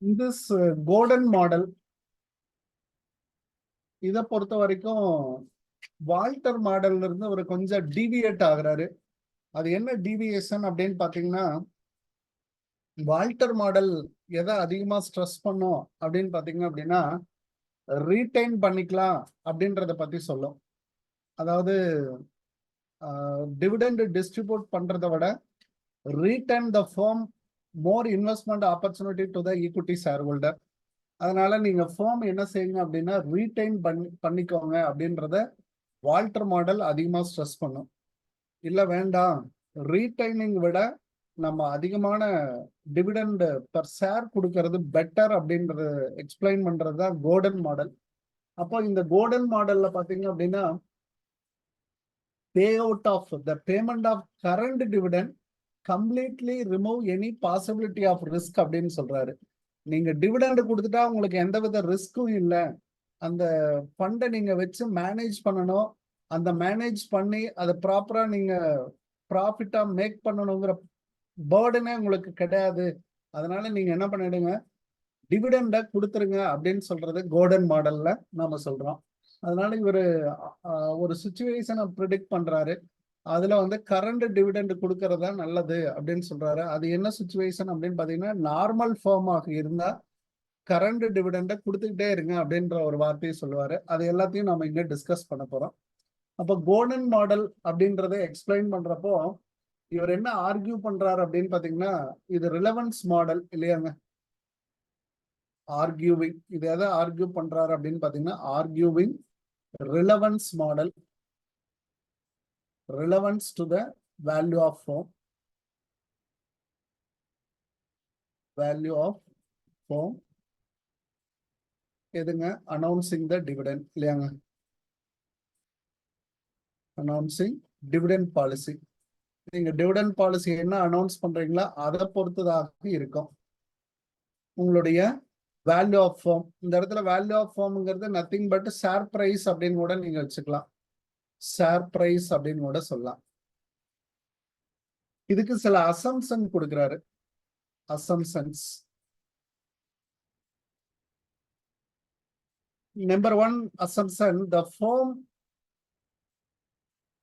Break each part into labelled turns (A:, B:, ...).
A: In this Gordon model, இதை பொறுத்த வரைக்கும் வால்டர் மாடல்ல இருந்து ஒரு கொஞ்சம் டீவியேட் ஆகுறாரு. அது என்ன டீவியேஷன் அப்படின்னு பாத்தீங்கன்னா, வால்டர் மாடல் எதை அதிகமா ஸ்ட்ரெஸ் பண்ணும் அப்படின்னு பாத்தீங்க அப்படின்னா, ரீடைன் பண்ணிக்கலாம் அப்படின்றத பத்தி சொல்லும். அதாவது டிவிடெண்ட் டிஸ்ட்ரிபியூட் பண்றதை விட retain the firm more investment opportunity to the equity share holder. அதனால நீங்க ஃபார்ம் என்ன செய்யுங்க அப்படின்னா ரீடைன் பண்ணிக்கோங்க அப்படின்றத வால்டர் மாடல் அதிகமா ஸ்ட்ரெஸ் பண்ணும். இல்ல வேண்டாம், ரீடைனிங் விட நம்ம அதிகமான டிவிடெண்ட் பெர் ஷேர் கொடுக்கறது பெட்டர் அப்படின்றது எக்ஸ்பிளைன் பண்றது தான் கோர்டன் மாடல். அப்போ இந்த கோர்டன் மாடல்ல பாத்தீங்க அப்படின்னா pay out of the payment of current dividend completely remove any possibility of risk அப்படின்னு சொல்றாரு. நீங்க டிவிடெண்ட் கொடுத்துட்டா உங்களுக்கு எந்தவித ரிஸ்க்கும் இல்லை. அந்த ஃபண்டை நீங்க வச்சு மேனேஜ் பண்ணணும். அந்த மேனேஜ் பண்ணி அதை ப்ராப்பரா நீங்க ப்ராஃபிட்டா மேக் பண்ணணுங்கிற பேர்டனே உங்களுக்கு கிடையாது. அதனால நீங்க என்ன பண்ணிடுங்க, டிவிடெண்டை கொடுத்துருங்க அப்படின்னு சொல்றது கோர்டன் மாடல்ல நாம சொல்றோம். அதனால இவரு ஒரு சுச்சுவேஷனை ப்ரிடிக்ட் பண்றாரு. அதுல வந்து கரண்ட் டிவிடெண்ட் கொடுக்கறதா நல்லது அப்படின்னு சொல்றாரு. அது என்ன சுச்சுவேஷன் அப்படின்னு பாத்தீங்கன்னா, நார்மல் ஃபார்மாக இருந்தா கரண்ட் டிவிடெண்டை கொடுத்துக்கிட்டே இருங்க அப்படின்ற ஒரு வார்த்தையை சொல்லுவாரு. அது எல்லாத்தையும் நம்ம இங்க டிஸ்கஸ் பண்ண போறோம். அப்போ கோர்டன் மாடல் அப்படின்றத எக்ஸ்பிளைன் பண்றப்போ இவர் என்ன ஆர்கியூ பண்றாரு அப்படின்னு பாத்தீங்கன்னா, இது ரிலவன்ஸ் மாடல் இல்லையாங்க. ஆர்கியூவிங், இது எதை ஆர்கியூ பண்றாரு அப்படின்னு பாத்தீங்கன்னா, arguing relevance model, relevance to the value of firm, value of firm எதுங்க, announcing the dividend இல்லையாங்க, announcing dividend policy. நீங்க டிவிடெண்ட் பாலிசி என்ன அனௌன்ஸ் பண்றீங்களா அதை பொறுத்ததாக இருக்கும் உங்களுடைய வேல்யூ ஆஃப் ஃபர்ம். இந்த இடத்துல வேல்யூ ஆஃப் ஃபர்ம்ங்கிறது நத்திங் பட் ஷேர் பிரைஸ் அப்படின்னு கூட நீங்க வச்சுக்கலாம். ஷேர் பிரைஸ் அப்படின்னு கூட சொல்லலாம். இதுக்கு சில அசம்ஷன் கொடுக்கிறாரு. Assumptions number 1 assumption, the firm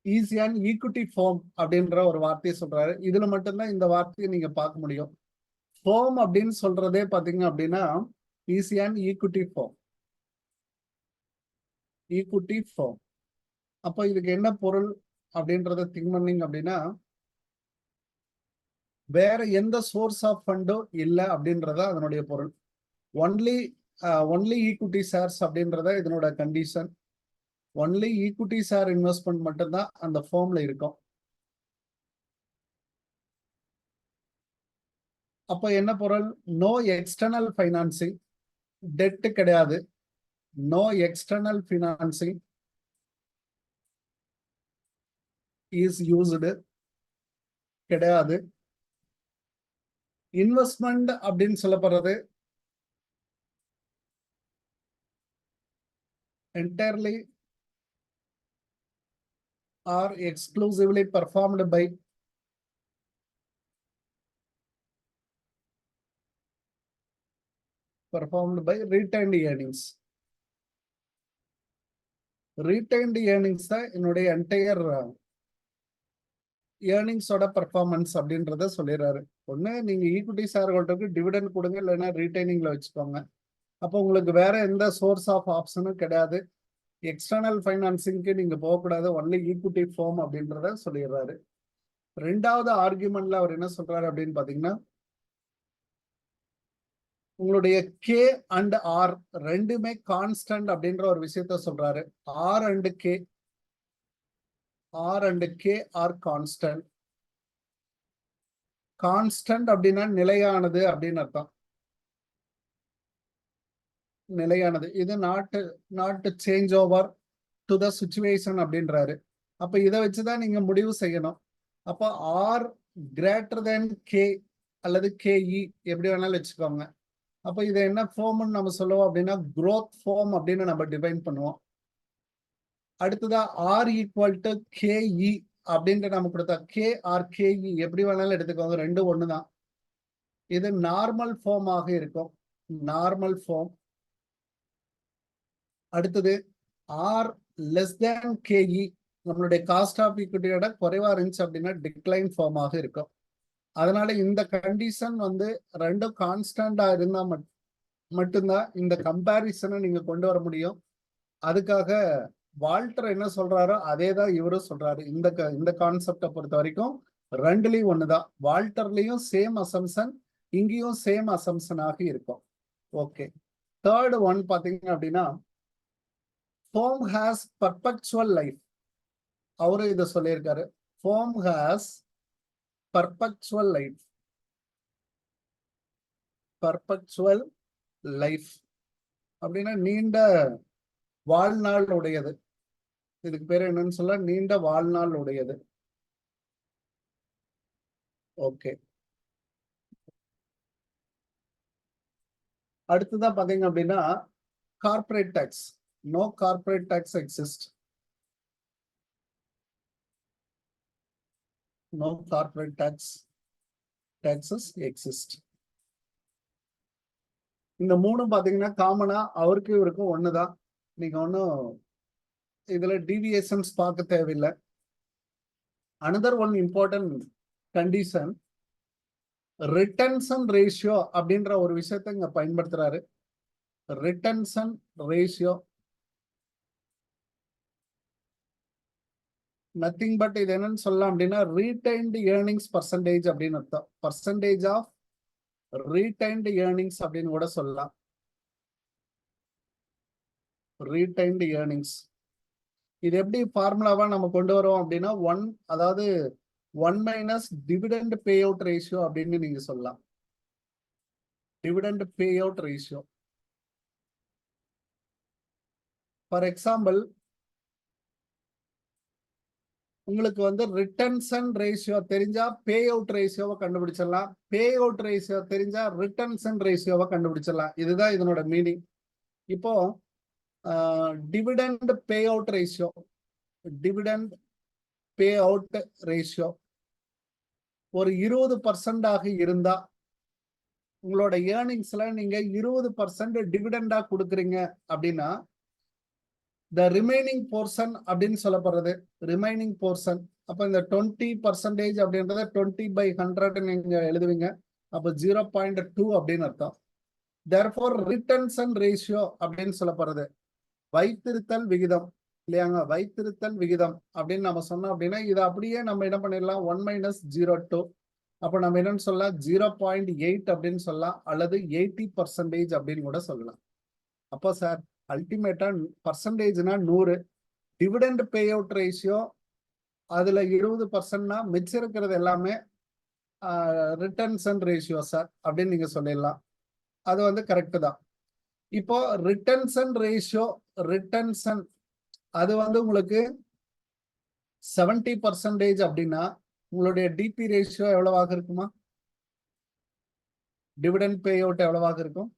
A: is an equity firm அப்படின்ற ஒரு வார்த்தையை சொல்றாரு. இதுல மட்டும்தான் இந்த வார்த்தையை நீங்க பார்க்க முடியும். firm அப்படின்னு சொல்றதே பாத்தீங்க அப்படின்னா is an equity firm, equity firm. அப்போ இதுக்கு என்ன பொருள் அப்படின்றத திங்க் பண்ணீங்க அப்படின்னா, வேற எந்த சோர்ஸ் ஆஃப் ஃபண்டோ இல்லை அப்படின்றத அதனுடைய பொருள். ஒன்லி ஈக்விட்டி ஷேர்ஸ் அப்படின்றத இதனோட condition. Only equity share investment மட்டும்தான் அந்த ஃபார்ம்ல இருக்கும். அப்ப என்ன பொருள், நோ எக்ஸ்டர்னல் ஃபைனான்சிங், டெட் கிடையாது. No external financing is used கிடையாது. இன்வெஸ்ட்மெண்ட் அப்படின்னு சொல்லப்படுறது entirely or exclusively performed by retained earnings. retained earnings தான் என்னுடைய என்டையர் ஏர்னிங்ஸோட பர்ஃபார்மன்ஸ் அப்படின்றத சொல்லிடுறாரு. ஒண்ணு நீங்க ஈக்விட்டி ஷேர் ஹோல்டருக்கு டிவிடெண்ட் கொடுங்க, இல்லைன்னா ரீடைனிங்ல வச்சுக்கோங்க. அப்போ உங்களுக்கு வேற எந்த சோர்ஸ் ஆஃப் ஆப்ஷனும் கிடையாது. எக்ஸ்டர்னல் ஃபைனான்சிங்க்கு நீங்க போகக்கூடாது. ஒன்லி ஈக்விட்டி ஃபார்ம் அப்படின்றத சொல்லிடுறாரு. ரெண்டாவது ஆர்குமெண்ட்ல அவர் என்ன சொல்றாரு அப்படின்னு பாத்தீங்கன்னா, உங்களுடைய கே அண்ட் ஆர் ரெண்டுமே கான்ஸ்டன்ட் அப்படின்ற ஒரு விஷயத்த சொல்றாரு. R and K are constant. Constant அப்படின்னா நிலையானது அப்படின்னு அர்த்தம். நிலையானது, இது not change over to the situation அப்படின்றாரு. அப்ப இதை வச்சுதான் நீங்க முடிவு செய்யணும். அப்போ ஆர் கிரேட்டர் தேன் கே அல்லது கேஇ எப்படி வேணாலும் வச்சுக்கோங்க. அப்போ இதை என்ன ஃபார்ம்னு நம்ம சொல்லுவோம் அப்படின்னா growth ஃபார்ம் அப்படின்னு நம்ம டிஃபைன் பண்ணுவோம். அடுத்ததா ஆர் ஈக்குவல் டு கேஇ அப்படின்ட்டு நம்ம கொடுத்தா கே ஆர் கேஇ எப்படி வேணாலும் எடுத்துக்கோங்க, ரெண்டும் ஒண்ணுதான். இது நார்மல் ஃபார்ம் ஆக இருக்கும். Normal firm. அடுத்தது ஆர் லெஸ் தேன் கேஇ, நம்மளுடைய காஸ்ட் ஆஃப் ஈக்விட்டியோட குறைவா இருந்துச்சு அப்படின்னா டிக்ளைன் ஃபார்மாக இருக்கும். அதனால இந்த கண்டிஷன் வந்து ரெண்டும் கான்ஸ்டன்டா இருந்தா மட்டும்தான் இந்த கம்பேரிசனை நீங்க கொண்டு வர முடியும். அதுக்காக வால்டர் என்ன சொல்றாரோ அதே தான் இவரும் சொல்றாரு. இந்த கான்செப்டை பொறுத்த வரைக்கும் ரெண்டுலயும் ஒண்ணுதான். வால்டர்லயும் சேம் அசம்சன், இங்கேயும் சேம் அசம்சனாக இருக்கும். ஓகே, தேர்ட் ஒன் பாத்தீங்க அப்படின்னா firm has perpetual life. அவரு இத சொல்லியிருக்காரு. firm has perpetual life. perpetual life அப்படின்னா நீண்ட வாழ்நாள் உடையது. இதுக்கு பேர் என்னன்னு சொல்ல, நீண்ட வாழ்நாள் உடையது. ஓகே, அடுத்ததான் பாத்தீங்க அப்படின்னா corporate tax. No corporate tax exists. No corporate taxes exist. இந்த மூணும் பாத்தீங்கன்னா காமனா அவருக்கு இவருக்கும் ஒண்ணுதான். நீங்க ஒன்னும் இதுல டீவியேஷன்ஸ் பார்க்க தேவையில்லை. another one important condition, retention ratio அப்படின்ற ஒரு விஷயத்தை இங்க பயன்படுத்துறாரு. retention ratio நத்திங் பட் இது என்னன்னு சொல்லலாம் அப்படின்னா ரீடைன்டு ஏர்னிங்ஸ் பர்சன்டேஜ் அப்படின்னு அர்த்தம். பர்சன்டேஜ் ஆஃப் ரீடைன்டு ஏர்னிங்ஸ் அப்படின்னு கூட சொல்லலாம். ரீடைன்டு ஏர்னிங்ஸ் இது எப்படி ஃபார்முலாவா நம்ம கொண்டு வரோம் அப்படின்னா அதாவது 1 - டிவிடெண்ட் பே அவுட் ரேஷியோ அப்படின்னு நீங்க சொல்லலாம். Dividend pay out ratio. For example, உங்களுக்கு வந்து ரிட்டன்ஷன் ரேஷியோ தெரிஞ்சா பே அவுட் ரேஷியோவை கண்டுபிடிச்சிடலாம். பே அவுட் ரேஷியோ தெரிஞ்சா ரிட்டன்ஷன் ரேஷியோவை கண்டுபிடிச்சிடலாம். இதுதான் இதனோட மீனிங். இப்போ dividend pay out ratio, dividend pay out ratio ஒரு 20% இருந்தா உங்களோட ஏர்னிங்ஸ்ல நீங்க 20% டிவிடெண்டா கொடுக்குறீங்க அப்படின்னா the remaining portion அப்படின்னு சொல்லப்படுறது ரிமைனிங் போர்ஷன். அப்ப இந்த 20% அப்படின்றத 20/100 நீங்க எழுதுவீங்க. அப்ப 0.2 அப்படின்னு அர்த்தம். therefore retention ratio அப்படின்னு சொல்லப்படுறது வைத்திருத்தல் விகிதம் இல்லையாங்க. வைத்திருத்தல் விகிதம் அப்படின்னு நம்ம சொன்னோம் அப்படின்னா இதை அப்படியே நம்ம என்ன பண்ணிடலாம், 1 - 0.2. அப்ப நம்ம என்னன்னு சொல்லலாம், 0.8 அப்படின்னு சொல்லலாம், அல்லது 80% அப்படின்னு கூட சொல்லலாம். அப்போ சார் அல்டிமேட்டா பர்சன்டேஜ்னா 100, டிவிடெண்ட் பே அவுட் ரேஷியோ அதுல 20%னா மிச்சம் இருக்கிறது எல்லாமே ரிட்டன்ஷன் ரேஷியோ சார் அப்படின்னு நீங்க சொல்லிடலாம். அது வந்து கரெக்ட் தான். இப்போ ரிட்டன்ஷன் ரேஷியோ, ரிட்டன்ஷன் அது வந்து உங்களுக்கு 70% அப்படின்னா உங்களுடைய டிபி ரேஷியோ எவ்வளவாக இருக்குமா? டிவிடெண்ட் பே அவுட் எவ்வளவாக இருக்கும்?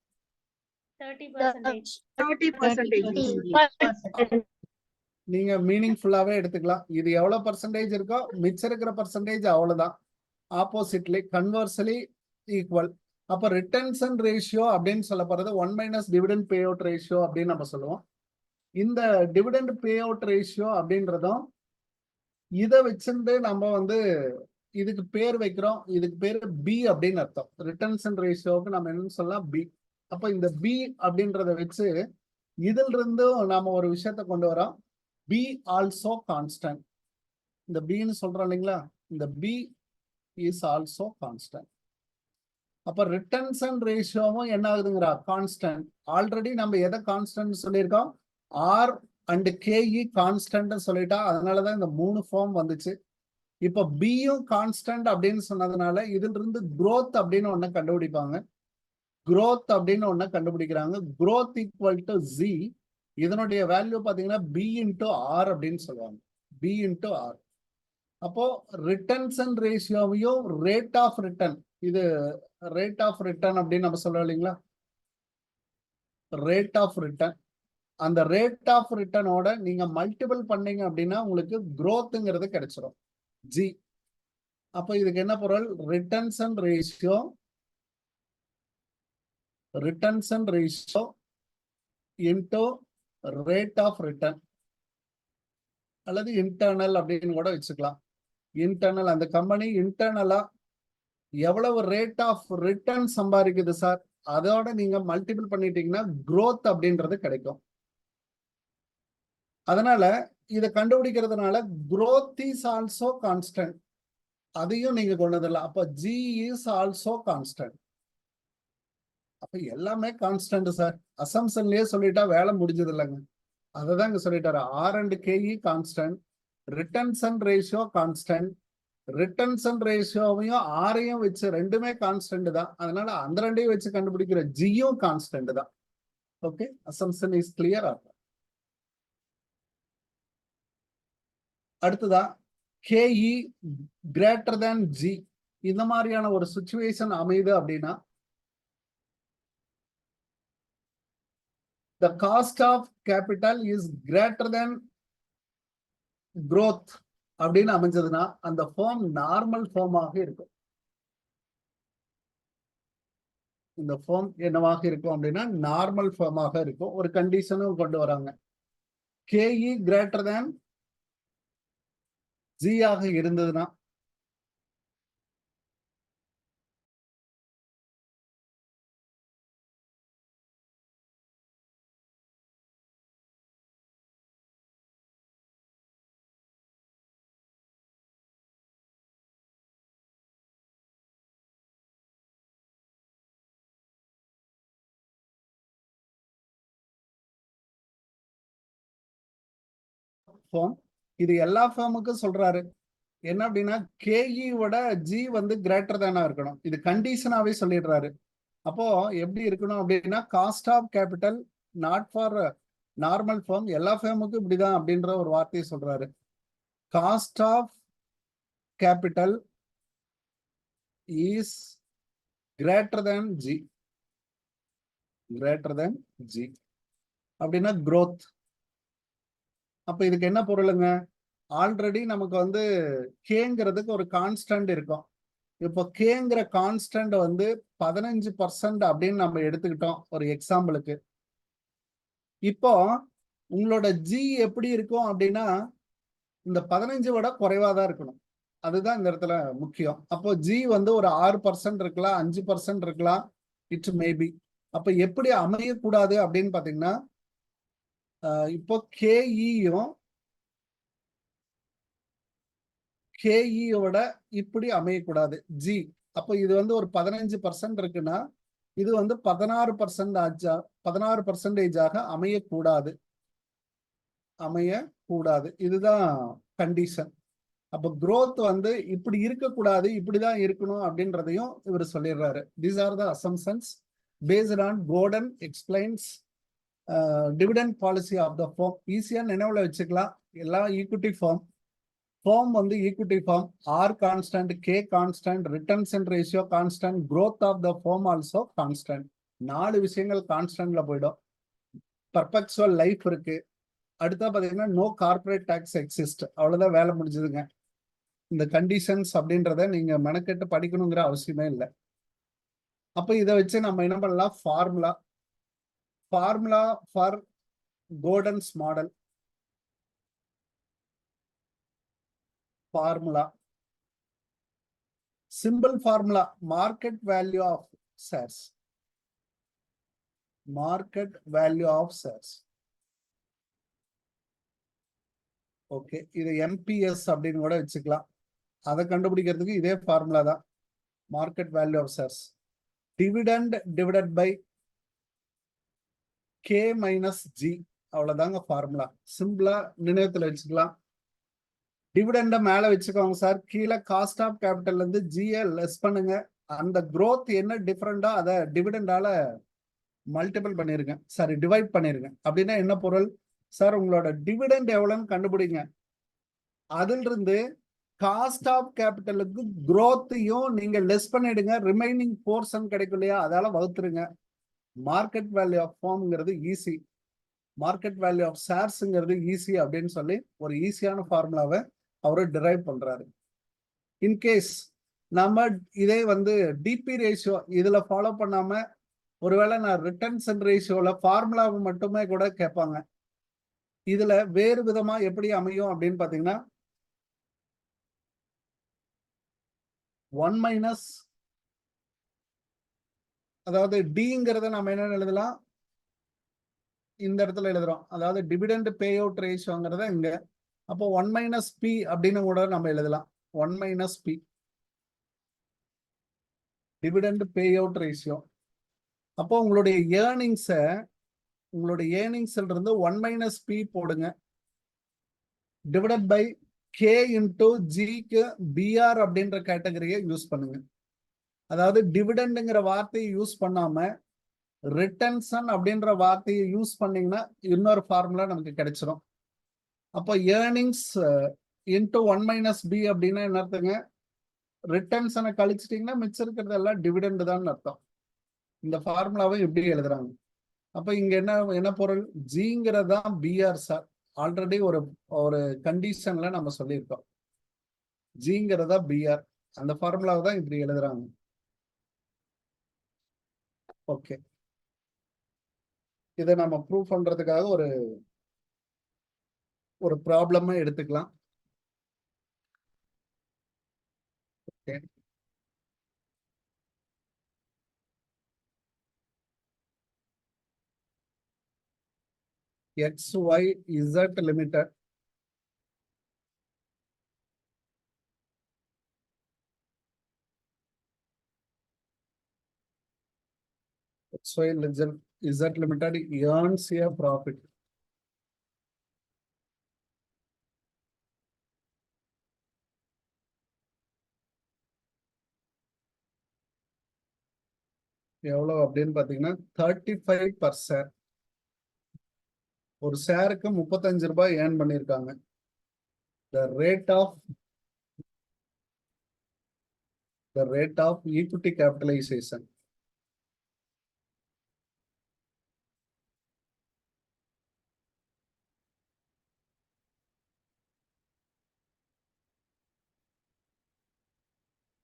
B: 30%.
A: நீங்க மீனிங்ஃபுல்லாவே எடுத்துக்கலாம். இது எவ்வளவு பர்சன்டேஜ் இருக்கோ மிச்சம் இருக்கிற பர்சன்டேஜ் அவ்வளவுதான். Oppositely conversely equal. அப்ப ரிட்டன்ஷன் ரேஷியோ அப்படின்னு சொல்லப்படுறது 1 - டிவிடெண்ட் பே அவுட் ரேஷியோ அப்படின்னு நம்ம சொல்லுவோம். இந்த டிவிடெண்ட் பே அவுட் ரேஷியோ அப்படின்றதும் இதை வச்சுட்டு நம்ம வந்து இதுக்கு பேர் வைக்கிறோம். இதுக்கு பேர் பி அப்படின்னு அர்த்தம். ரிட்டன்ஷன் ரேஷியோவுக்கு நம்ம என்னன்னு சொல்லலாம், பி. அப்ப இந்த பி அப்படின்றத வச்சு இதில் இருந்தும் நாம ஒரு விஷயத்த கொண்டு வரோம், பி ஆல்சோ கான்ஸ்டன்ட். இந்த பின்னு சொல்றோம் இல்லைங்களா, இந்த பி இஸ் ஆல்சோ கான்ஸ்டன்ட். அப்ப ரிட்டன்ஷன் ரேஷியோவும் என்ன ஆகுதுங்கிறா, கான்ஸ்டன்ட். ஆல்ரெடி நம்ம எதை கான்ஸ்டன்ட் சொல்லியிருக்கோம், ஆர் அண்ட் கேஇ கான்ஸ்டன்ட் சொல்லிட்டா, அதனாலதான் இந்த 3 ஃபார்ம் வந்துச்சு. இப்ப பியும் கான்ஸ்டன்ட் அப்படின்னு சொன்னதுனால இதுல இருந்து growth அப்படின்னு ஒண்ணு கண்டுபிடிப்பாங்க. growth அப்படின்னு ஒண்ணு கண்டுபிடிக்கிறாங்க. growth equal to Z. இதனுடைய வேல்யூ பாத்தீங்கன்னா B இன்டூ R அப்படின்னு சொல்லுவாங்க. B into R. அப்போ ரிட்டன்ஷன் ரேஷியோவையும் ரேட் ஆஃப் ரிட்டர்ன், இது ரேட் ஆஃப் ரிட்டர்ன் அப்படின்னு நம்ம சொல்றோம் இல்லைங்களா, ரேட் ஆஃப் ரிட்டர்ன். அந்த ரேட் ஆஃப் ரிட்டர்னோட நீங்க மல்டிபிள் பண்ணீங்க அப்படின்னா உங்களுக்கு growthங்கிறது கிடைச்சிடும், G. அப்போ இதுக்கு என்ன பொருள், retention ratio retention ratio into rate of return அல்லது இன்டர்னல் அப்படின்னு கூட வச்சுக்கலாம். இன்டர்னல் அந்த கம்பெனி இன்டர்னலா எவ்வளவு ரேட் ஆஃப் ரிட்டர்ன் சம்பாதிக்குது சார், அதோட நீங்க மல்டிபிள் பண்ணிட்டீங்கன்னா growth அப்படின்றது கிடைக்கும். அதனால இதை கண்டுபிடிக்கிறதுனால growth is also constant, அதையும் நீங்க கொண்டு வரலாம். அப்ப G is also constant. அப்ப எல்லாமே கான்ஸ்டன்ட் சார், அசம்ஷன்லயே சொல்லிட்டா வேலை முடிஞ்சது இல்லைங்க. அததான் இங்க சொல்லிட்டாரு. R and KE constant, retention ratio constant, retention ரேஷியோவையும் ஆரையும் வச்சு ரெண்டுமே கான்ஸ்டன்ட் தான். அதனால அந்த ரெண்டையும் வச்சு கண்டுபிடிக்கிற ஜியும் கான்ஸ்டன்ட் தான். Okay, assumption is clear. அடுத்ததா KE greater than G, இந்த மாதிரியான ஒரு சுச்சுவேஷன் அமையுது அப்படின்னா the cost of capital is greater than growth அப்படின்னு அமைஞ்சதுன்னா அந்த ஃபார்ம் நார்மல் ஃபார்மாக இருக்கும். இந்த ஃபார்ம் என்னவாக இருக்கும் அப்படின்னா நார்மல் ஃபார்மாக இருக்கும். ஒரு கண்டிஷனும் கொண்டு வராங்க. KE greater than G ஆக இருந்ததுன்னா ஃபார்ம், இது எல்லா ஃபார்முக்கும் சொல்றாரு. என்ன அப்படின்னா KE விட G வந்து கிரேட்டர் தானா இருக்கணும். இது கண்டிஷனாவே சொல்லிடுறாரு. அப்போ எப்படி இருக்கணும் அப்படின்னா cost of capital not for normal firm, எல்லா ஃபார்முக்கும் இப்படிதான் அப்படின்ற ஒரு வார்த்தையை சொல்றாரு. Cost of capital is greater than G, greater than G அப்படின்னா growth. அப்ப இதுக்கு என்ன பொருளுங்க, ஆல்ரெடி நமக்கு வந்து கேங்கிறதுக்கு ஒரு கான்ஸ்டன்ட் இருக்கும். இப்போ கேங்கிற கான்ஸ்டன்ட் வந்து 15% அப்படின்னு நம்ம எடுத்துக்கிட்டோம் ஒரு எக்ஸாம்பிளுக்கு. இப்போ உங்களோட G எப்படி இருக்கும் அப்படின்னா இந்த 15 விட குறைவா தான் இருக்கணும். அதுதான் இந்த இடத்துல முக்கியம். அப்போ G வந்து ஒரு 6% இருக்கலாம், 5% இருக்கலாம், இட் மேபி. அப்ப எப்படி அமையக்கூடாது அப்படின்னு பாத்தீங்கன்னா இப்போ KEயும் KEயோட இப்படி அமையக்கூடாது G. அப்போ இது வந்து ஒரு 15% இருக்குன்னா இது வந்து 16% அமையக்கூடாது, அமையக்கூடாது. இதுதான் கண்டிஷன். அப்போ growth வந்து இப்படி இருக்கக்கூடாது, இப்படிதான் இருக்கணும் அப்படின்றதையும் இவர் சொல்லிடுறாரு. These are the assumptions based on Gordon explains dividend policy of the firm. ஈஸியா நினைவுல வச்சுக்கலாம். எல்லா ஈக்விட்டி ஃபார்ம் வந்து equity firm, R constant, K constant, retention ratio constant, growth of the firm also constant. 4 விஷயங்கள் கான்ஸ்டன்ட்ல போயிடும். பர்பெக்சுவல் லைஃப் இருக்கு. அடுத்தா பாத்தீங்கன்னா நோ கார்பரேட் டாக்ஸ் எக்ஸிஸ்ட். அவ்வளவுதான், வேலை முடிஞ்சதுங்க. இந்த கண்டிஷன்ஸ் அப்படின்றத நீங்க மெனக்கெட்டு படிக்கணுங்கிற அவசியமே இல்லை. அப்ப இதை வச்சு நம்ம என்ன பண்ணலாம், formula for Gordon's model. Formula, simple formula, market value of shares, market value of shares. Okay, இது MPS அப்படின்னு கூட வச்சுக்கலாம். அதை கண்டுபிடிக்கிறதுக்கு இதே ஃபார்முலா தான், market value of shares. Dividend divided by K minus G, அவ்வளவுதாங்க ஃபார்முலா. சிம்பிளா நினைவுல வச்சுக்கலாம். டிவிடெண்ட மேல வச்சுக்கோங்க சார், கீழே காஸ்ட் ஆஃப் கேபிட்டல்ல இருந்து G-ய லெஸ் பண்ணுங்க. அந்த growth என்ன டிஃபரெண்டா அதை டிவிடெண்டால மல்டிபிள் பண்ணிருங்க, சாரி டிவைட் பண்ணிருங்க. அப்படின்னா என்ன பொருள் சார், உங்களோட டிவிடெண்ட் எவ்வளவுன்னு கண்டுபிடிங்க. அதுல இருந்து காஸ்ட் ஆஃப் கேபிட்டலுக்கு growth-யும் நீங்க லெஸ் பண்ணிடுங்க, ரிமைனிங் போர்ஷன் கிடைக்கும் இல்லையா, அதால வகுத்துருங்க. மார்க்கெட் வேல்யூ ஆஃப் ஃபார்ம்ங்கிறது ஈஸி, மார்க்கெட் வேல்யூ ஆஃப் ஷேர்ஸ்ங்கிறது ஈஸி அப்படின்னு சொல்லி ஒரு ஈஸியான ஃபார்முலாவை அவரு டிரைவ் பண்றாரு. இன்கேஸ் நம்ம இதே வந்து டிபி ரேஷியோ இதுல ஃபாலோ பண்ணாம ஒருவேளை நான் ரிட்டர்ன்ஸ் ரேஷியோல ஃபார்முலாவை மட்டுமே கூட கேட்பாங்க. இதுல வேறு விதமா எப்படி அமையும் அப்படின்னு பாத்தீங்கன்னா 1 மைனஸ், அதாவது டிங்கிறத நம்ம என்ன எழுதலாம், இந்த இடத்துல எழுதுறோம். அதாவது டிவிடெண்ட் பே அவுட் ரேஷியோங்கிறத இங்க, அப்போ 1 மைனஸ் பி அப்படின்னு கூட நம்ம எழுதலாம். 1 minus B dividend pay out ratio. அப்போ உங்களுடைய ஏர்னிங்ஸ்ல இருந்து 1 மைனஸ் பி போடுங்க, டிவைடட் பை கே இன்டூ ஜிக்கு பிஆர் அப்படின்ற கேட்டகரியை யூஸ் பண்ணுங்க. அதாவது டிவிடெண்டுங்கிற வார்த்தையை யூஸ் பண்ணாம ரிட்டன்ஷன் அப்படின்ற வார்த்தையை யூஸ் பண்ணீங்கன்னா இன்னொரு ஃபார்முலா நமக்கு கிடைச்சிடும். அப்போ ஏர்னிங்ஸ் இன்டூ 1 மைனஸ் பி அப்படின்னா என்ன அர்த்தங்க, ரிட்டன்ஷனை கழிச்சிட்டிங்கன்னா மிச்சம் இருக்கிறது எல்லாம் டிவிடெண்ட் தான் அர்த்தம். இந்த ஃபார்முலாவை எப்படி எழுதுறாங்க. அப்ப இங்க என்ன பொருள், ஜிங்கிறது தான் பிஆர் சார். ஆல்ரெடி ஒரு கண்டிஷன்ல நம்ம சொல்லியிருக்கோம், ஜிங்கிறதா பிஆர். அந்த ஃபார்முலாவை தான் இப்படி எழுதுறாங்க. ஓகே, இதை நம்ம ப்ரூவ் பண்றதுக்காக ஒரு ப்ராப்ளமா எடுத்துக்கலாம். Okay, XYZ limited XYZ limited earns a profit. எவ்வளவு அப்படின்னு பாத்தீங்கன்னா 35%. ஒரு ஷேருக்கு 35 ரூபாய் ஏர்ன் பண்ணியிருக்காங்க. The rate of equity capitalization.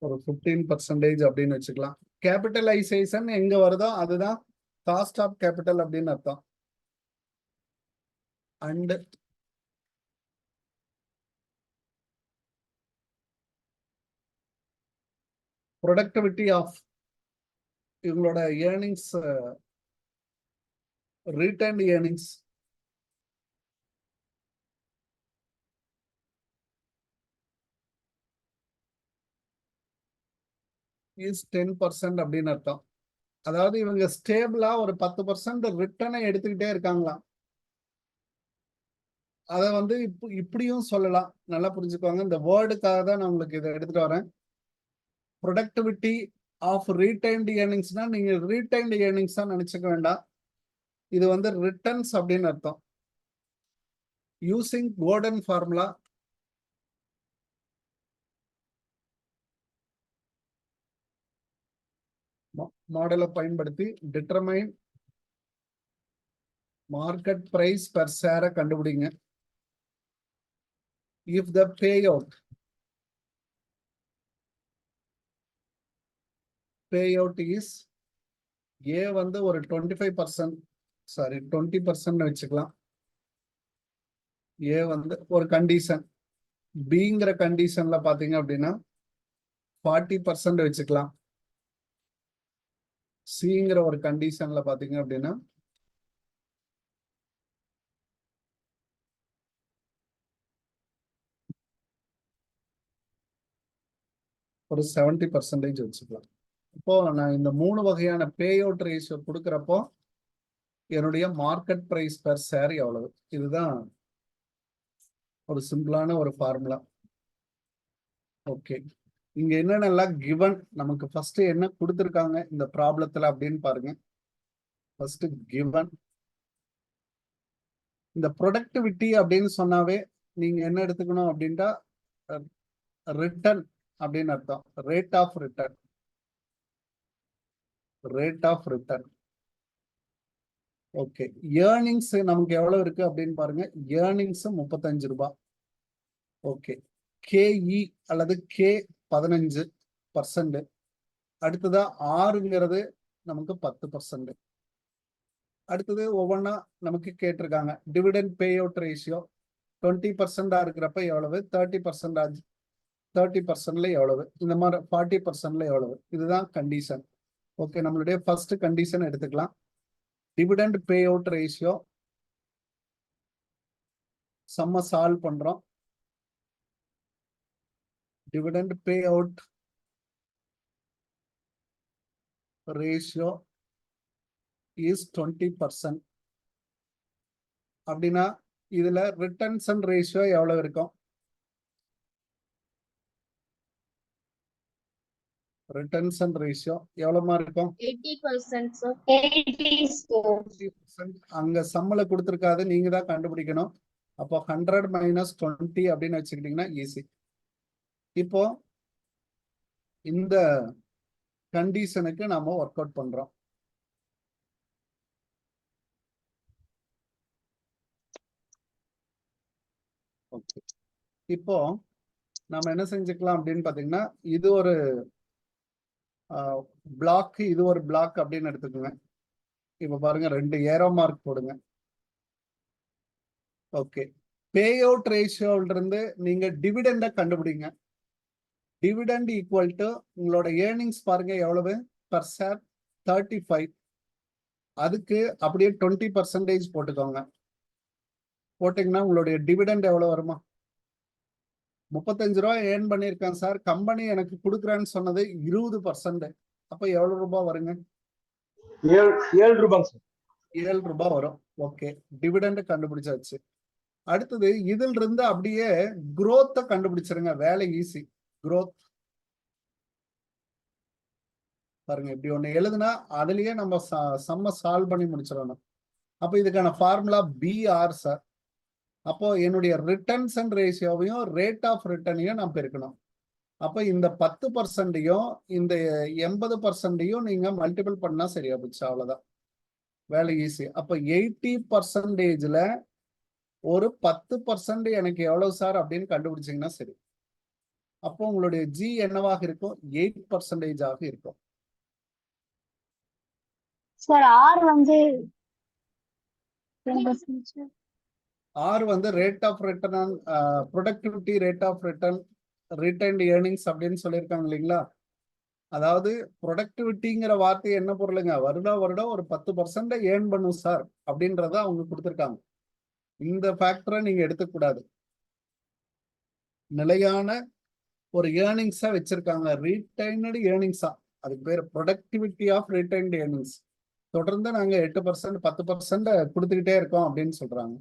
A: ஒரு 15% அப்படின்னு வச்சுக்கலாம். கேபிட்டலைசேஷன் எங்க வருதோ அதுதான் காஸ்ட் ஆஃப் கேபிட்டல் அப்படின்னு அர்த்தம். அண்ட் ப்ரொடக்டிவிட்டி ஆஃப் இவங்களோட ஏர்னிங்ஸ், ரிட்டர்ன் ஏர்னிங்ஸ் இஸ் 10% அப்படின்னு அர்த்தம். அதாவது இவங்க ஸ்டேபிளா ஒரு 10% ரிட்டர்னை எடுத்துக்கிட்டே இருக்காங்களாம். அதை வந்து இப்படியும் சொல்லலாம், நல்லா புரிஞ்சுக்கோங்க. இந்த வேர்டுக்காக தான் நான் உங்களுக்கு இதை எடுத்துட்டு வரேன். ப்ரொடக்டிவிட்டி ஆஃப் ரீடைன்டு ஏர்னிங்ஸ்னா நீங்க ரீடைன்டு ஏர்னிங்ஸ் தான் நினைச்சுக்க வேண்டாம், இது வந்து ரிட்டர்ன்ஸ் அப்படின்னு அர்த்தம். யூசிங் கோர்டன் ஃபார்முலா, மாடலை பயன்படுத்தி டிட்டர்மைன் மார்க்கெட் பிரைஸ் பெர் ஷேரை கண்டுபிடிங்க. If the payout is a வந்து ஒரு 20% வச்சுக்கலாம். ஏ வந்து ஒரு கண்டிஷன், பிங்கிற கண்டிஷன்ல பாத்தீங்க அப்படின்னா 40% வச்சுக்கலாம். சிங்கிற ஒரு கண்டிஷன்ல பாத்தீங்க அப்படின்னா ஒரு 70% வச்சுக்கலாம். இப்போ நான் இந்த 3 வகையான பே அவுட் ரேஷியோ கொடுக்குறப்போ என்னுடைய மார்க்கெட் பிரைஸ் பெர் ஷேர் எவ்வளவு, இதுதான் ஒரு சிம்பிளான ஒரு ஃபார்முலா. ஓகே, இங்க என்னென்னலாம் கிவன் நமக்கு ஃபர்ஸ்ட் என்ன கொடுத்துருக்காங்க இந்த ப்ராப்ளத்துல அப்படின்னு பாருங்க. ஃபர்ஸ்ட் கிவன், இந்த ப்ரொடக்டிவிட்டி அப்படின்னு சொன்னாவே நீங்க என்ன எடுத்துக்கணும் அப்படின்ட்டா ரிட்டர்ன் அப்படின்னு அர்த்தம். Rate of return. Okay, earnings நமக்கு எவ்வளவு இருக்கு அப்படின்னு பாருங்க. ஏர்னிங்ஸ் 35 ரூபாய். ஓகே, கேஇ அல்லது கே 15%. அடுத்ததா ஆறுங்கிறது நமக்கு 10%. அடுத்தது ஒவ்வொன்றா நமக்கு கேட்டிருக்காங்க. டிவிடெண்ட் பே அவுட் ரேஷியோ 20% இருக்கிறப்ப எவ்வளவு, 30% எவ்வளவு, இந்த மாதிரி 40% எவ்வளவு, இதுதான் கண்டிஷன். ஓகே, நம்மளுடைய ஃபர்ஸ்ட் கண்டிஷன் எடுத்துக்கலாம். டிவிடெண்ட் பே அவுட் ரேஷியோ சம்ம சால்வ் பண்றோம். Dividend pay out ratio is 20%. அப்படின்னா இதுல ரிட்டன்ஷன் ரேஷியோ எவ்வளவு இருக்கும்? ரிட்டன்ஷன் ரேஷியோ எவ்வளவுமா இருக்கும்?
B: 80%.
A: அங்க சம்மல கொடுத்திருக்காது, நீங்க தான் கண்டுபிடிக்கணும். அப்போ 100 - 20 அப்படின்னு வச்சுக்கிட்டீங்கன்னா ஈஸி. இப்போ இந்த கண்டிஷனுக்கு நாம ஒர்க் அவுட் பண்றோம். ஓகே, இப்போ நம்ம என்ன செஞ்சுக்கலாம் அப்படின்னு பாத்தீங்கன்னா, இது ஒரு பிளாக், இது ஒரு பிளாக் அப்படின்னு எடுத்துக்கோங்க. இப்ப பாருங்க, 2 ஏரோ மார்க் போடுங்க. ஓகே, பே அவுட் ரேஷியோல இருந்து நீங்க டிவிடெண்ட கண்டுபிடிங்க. டிவிடெண்ட் ஈக்குவல் டு உங்களோட ஏர்னிங்ஸ் பாருங்க எவ்வளவு, பர் ஷேர் 35. அதுக்கு அப்படியே 20% போட்டுக்கோங்க. போட்டீங்கன்னா உங்களுடைய டிவிடெண்ட் எவ்வளவு வருமா? 35 ரூபாய் ஏர்ன் பண்ணியிருக்கேன் சார், கம்பெனி எனக்கு கொடுக்குறேன்னு சொன்னது 20%. அப்ப எவ்வளவு ரூபாய் வருங்க?
C: 7 ரூபாங்க சார்.
A: 7 ரூபாய் வரும். ஓகே, டிவிடெண்ட் கண்டுபிடிச்சாச்சு. அடுத்தது இதில் இருந்து அப்படியே growth கண்டுபிடிச்சிருங்க. வேலை ஈஸி. growth பாருங்க, இப்படி ஒண்ணு எழுதுனா அதுலயே நம்ம சம்ம சால்வ் பண்ணி முடிச்சிடணும். அப்ப இதுக்கான ஃபார்முலா BR சார். அப்போ என்னுடைய ரிட்டன்ஷன் ரேஷியோவையும் ரேட் ஆஃப் ரிட்டர்னையும் நான் பெருக்கணும். அப்ப இந்த 10%யும் இந்த 80%யும் நீங்க மல்டிபிள் பண்ணா சரியா போச்சு, அவ்வளவுதான். வேலை ஈஸி. அப்ப 80%ல ஒரு 10% எனக்கு எவ்வளவு சார் அப்படின்னு கண்டுபிடிச்சீங்கன்னா சரி. அப்போ உங்களுடைய G என்னவாக இருக்கும்? 8% ஆக இருக்கும்.
B: சார் R வந்து
A: R வந்து rate of return, productivity rate of return, retained earnings அப்படின்னு சொல்லியிருக்காங்க இல்லைங்களா? அதாவது ப்ரொடக்டிவிட்டிங்கிற வார்த்தை என்ன பொருளுங்க? வருடம் ஒரு 10% ஏர்ன் பண்ணும் சார் அப்படின்றத அவங்க கொடுத்துருக்காங்க. இந்த ஃபேக்டரை நீங்க எடுத்துக்கூடாது. நிலையான ஒரு ஏர்னிங்ஸா வச்சிருக்காங்க, ரீடைன்டு ஏர்னிங்ஸா. அதுக்கு பேர் ப்ரொடக்டிவிட்டி ஆஃப் ரீடைன்டு ஏர்னிங்ஸ். தொடர்ந்து நாங்க 8% 10% கொடுத்துக்கிட்டே இருக்கோம் அப்படின்னு சொல்றாங்க.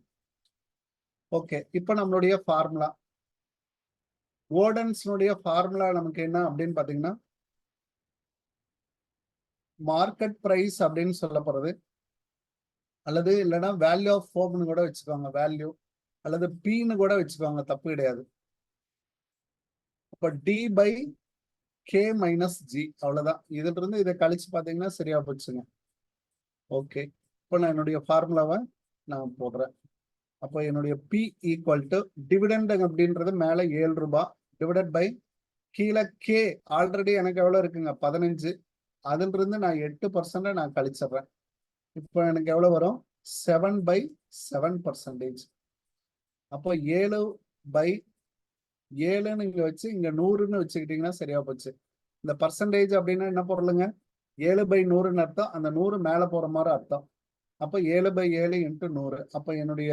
A: ஓகே, இப்போ நம்மளுடைய ஃபார்முலா, கோர்டன்ஸ்னுடைய ஃபார்முலா நமக்கு என்ன அப்படின்னு பாத்தீங்கன்னா, மார்க்கெட் பிரைஸ் அப்படின்னு சொல்லப்படுறது, அல்லது இல்லைன்னா வேல்யூ ஆஃப் ஃபோம்னு கூட வச்சுக்கோங்க, வேல்யூ அல்லது Pன்னு கூட வச்சுக்கோங்க, தப்பு கிடையாது. அப்ப D/K - G அவ்வளவுதான். இதுல இருந்து இதை கழிச்சு பாத்தீங்கன்னா சரியா போச்சுங்க. ஓகே, இப்போ நான் என்னுடைய ஃபார்முலாவை நான் போடுறேன். அப்போ என்னுடைய P ஈக்குவல் டு டிவிடெண்ட் அப்படின்றது மேல 7 ரூபாய் டிவைடட் பை கீழே K ஆல்ரெடி எனக்கு எவ்வளவு இருக்குங்க? 15. அதுல இருந்து நான் 8% நான் கழிச்சிடுறேன். இப்போ எனக்கு எவ்வளவு வரும்? 7/7%. அப்போ 7/7 இங்க வச்சு இங்க 100ன்னு வச்சுக்கிட்டீங்கன்னா சரியா போச்சு. இந்த பர்சன்டேஜ் அப்படின்னா என்ன பொருளுங்க? 7/100ன்னு அர்த்தம். அந்த 100 மேல போற மாதிரி அர்த்தம். அப்ப 7/7 × 100. அப்ப என்னுடைய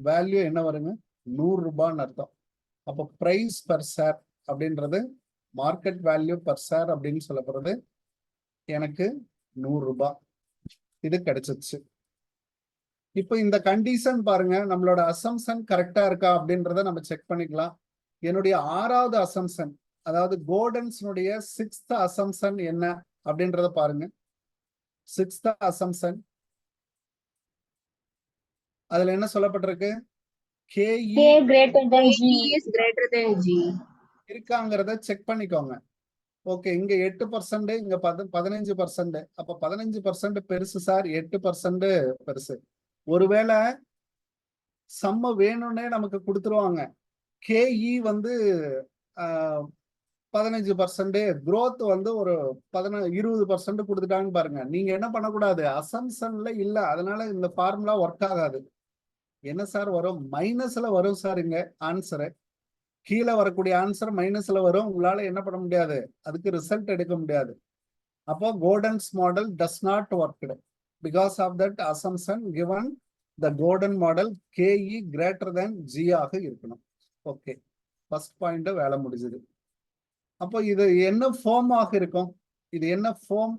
A: வேல்யூ என்ன வருங்க? 100 ரூபான்னு அர்த்தம். அப்போ பிரைஸ் பர் ஷேர் அப்படின்றது மார்க்கெட் வேல்யூ பர் ஷேர் அப்படின்னு சொல்லப்படுறது எனக்கு 100 ரூபாய். இது கிடைச்சிருச்சு. இப்போ இந்த கண்டிஷன் பாருங்க, நம்மளோட அசம்சன் கரெக்டா இருக்கா அப்படின்றத நம்ம செக் பண்ணிக்கலாம். என்னுடைய 6வது அசம்சன், அதாவது கோர்டன்ஸ்னுடைய 6th அசம்சன் என்ன அப்படின்றத பாருங்க. 6th அசம்சன் அதுல என்ன சொல்லப்பட்டிருக்கு? KE இருக்காங்கிறத செக் பண்ணிக்கோங்க. ஓகே, இங்க 8%, இங்க 15%. அப்ப 15% பெருசு சார், 8% பெருசு. ஒருவேளை சம்ம வேணும்னே நமக்கு கொடுத்துருவாங்க. KE வந்து 15% growth வந்து ஒரு 20% கொடுத்துட்டான்னு பாருங்க. நீங்க என்ன பண்ணக்கூடாது, அசம்ஷன்ல இல்ல, அதனால இந்த ஃபார்முலா ஒர்க் ஆகாது. என்ன சார் வரும், மைனஸ்ல வரும் சார். இங்க ஆன்சரு கீழே வரக்கூடிய ஆன்சர் மைனஸ்ல வரும். உங்களால என்ன பண்ண முடியாது, அதுக்கு ரிசல்ட் எடுக்க முடியாது. அப்போ Gordon's model does not work because of that assumption given the Gordon model KE greater than G ஆக இருக்கணும். ஓகே, ஃபர்ஸ்ட் பாயிண்ட் வேலை முடிஞ்சது. அப்போ இது என்ன ஃபார்ம் ஆக இருக்கும், இது என்ன ஃபார்ம்,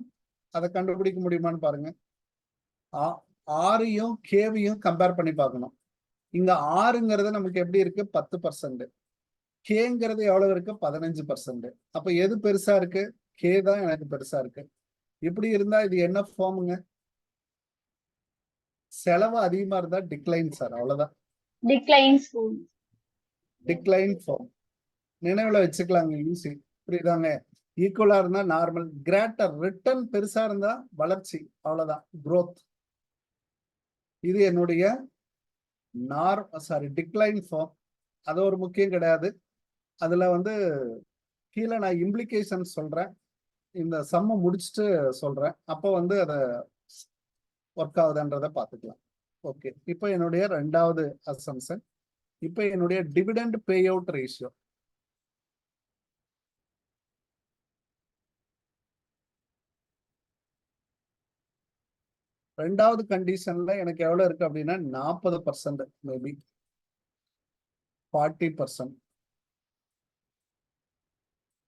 A: அதை கண்டுபிடிக்க முடியுமான்னு பாருங்க. ஆரையும் கேவையும் கம்பேர் பண்ணி பார்க்கணும். இங்க ஆறுங்கிறது நமக்கு எப்படி இருக்கு, 10%. கேங்கிறது எவ்வளவு இருக்கு, 15%. அப்ப எது பெருசா இருக்கு, கே தான் எனக்கு பெருசா இருக்கு. இப்படி இருந்தா இது என்ன ஃபார்முங்க, செலவு அதிகமா இருந்தா டிக்ளைன் சார், அவ்வளவுதான். டிக்ளைன் ஃபார்ம் நினைவுல வச்சுக்கலாங்க, ஈஸி, புரியுதாங்க. ஈக்குவலா இருந்தா நார்மல், கிரேட்டர் ரிட்டர்ன் பெருசா இருந்தா வளர்ச்சி, அவ்வளவுதான், growth. இது என்னுடைய டிக்ளைன் ஃபார்ம். அது ஒரு முக்கியம் கிடையாது. அதுல வந்து கீழே நான் இம்ப்ளிகேஷன் சொல்றேன், இந்த சம்ம முடிச்சுட்டு சொல்றேன். அப்போ வந்து அதை ஒர்க் ஆகுதுன்றதை பார்த்துக்கலாம். ஓகே, இப்போ என்னுடைய ரெண்டாவது அசம்ஷன். இப்போ என்னுடைய டிவிடெண்ட் பே அவுட் ரேஷியோ. ரெண்டாவது கண்டிஷன்ல எனக்கு எவ்வளவு இருக்கு அப்படின்னா 40%, மேபி 40%.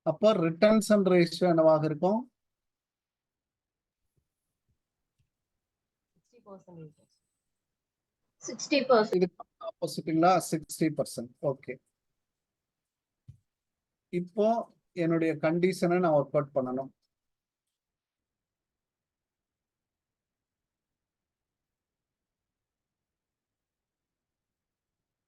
A: அப்போ ரிட்டன்ஷன் ரேஷியோ என்னவாக இருக்கும்,
B: 60%.
A: இது ஆப்போசிட்டுங்களா, 60%. ஓகே, இப்போ என்னுடைய கண்டிஷனை நான் ஒர்க் அவுட் பண்ணணும்.